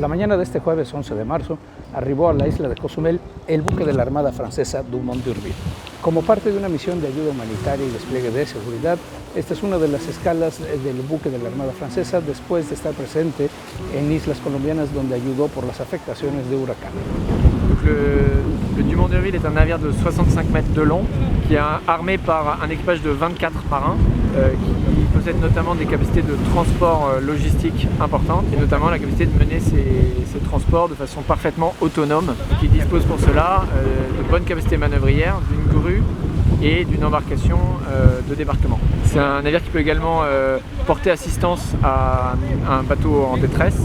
La mañana de este jueves 11 de marzo arribó a la isla de Cozumel el buque de la Armada francesa Dumont d'Urville. Como parte de una misión de ayuda humanitaria y despliegue de seguridad, esta es una de las escalas del buque de la Armada francesa después de estar presente en islas colombianas donde ayudó por las afectaciones de huracán. Le Dumont d'Urville est un navire de 65 mètres de long qui est armé par un équipage de 24 marins qui possède notamment des capacités de transport logistique importantes et notamment la capacité de mener ces transports de façon parfaitement autonome, qui dispose pour cela de bonnes capacités manœuvrières, d'une grue et d'une embarcation de débarquement. C'est un navire qui peut également porter assistance à un bateau en détresse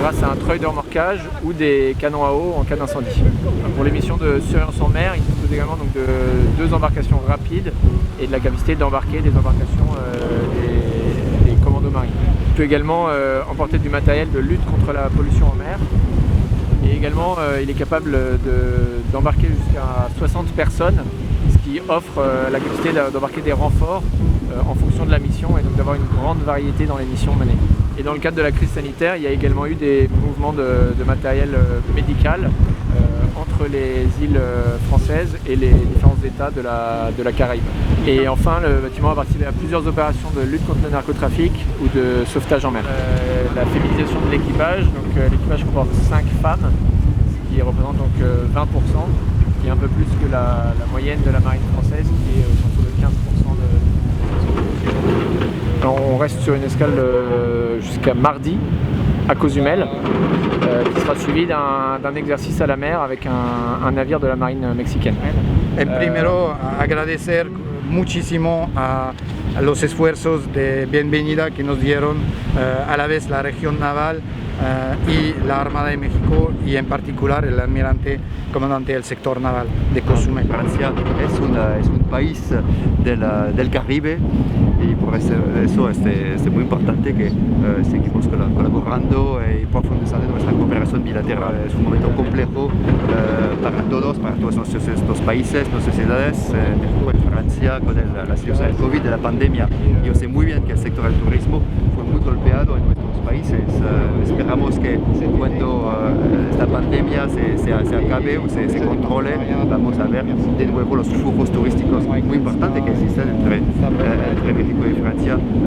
grâce à un treuil de remorquage ou des canons à eau en cas d'incendie. Pour les missions de surveillance en mer, il dispose également donc de 2 embarcations rapides et de la capacité d'embarquer des embarcations des commandos marines. Il peut également emporter du matériel de lutte contre la pollution en mer. Et également, il est capable d'embarquer jusqu'à 60 personnes, ce qui offre la capacité d'embarquer des renforts en fonction de la mission et donc d'avoir une grande variété dans les missions menées. Et dans le cadre de la crise sanitaire, il y a également eu des mouvements de matériel médical entre les îles françaises et les différents États de la Caraïbe. Et enfin, le bâtiment a participé à plusieurs opérations de lutte contre le narcotrafic ou de sauvetage en mer. La féminisation de l'équipage, donc l'équipage comporte 5 femmes, ce qui représente donc 20%, qui est un peu plus que la moyenne de la marine française, qui est autour de 15% Alors, on reste sur une escale jusqu'à mardi à Cozumel, qui sera suivi d'un exercice à la mer avec un navire de la marine mexicaine. Primero, agradecer muchísimo a los esfuerzos de bienvenida que nos dieron a la vez la región naval y la Armada de México y en particular el almirante comandante del sector naval de Cozumel. Francia es un país del Caribe y por eso es muy importante que seguimos colaborando y profundizando nuestra cooperación bilateral. Es un momento complejo para todos estos países, nuestras ciudades, México y Francia con la situación del COVID, de la pandemia. Yo sé muy bien que el sector del turismo fue muy golpeado en nuestros países. Esperamos que cuando esta pandemia se acabe o se controle, vamos a ver de nuevo los flujos turísticos muy importantes que existen entre México y Francia.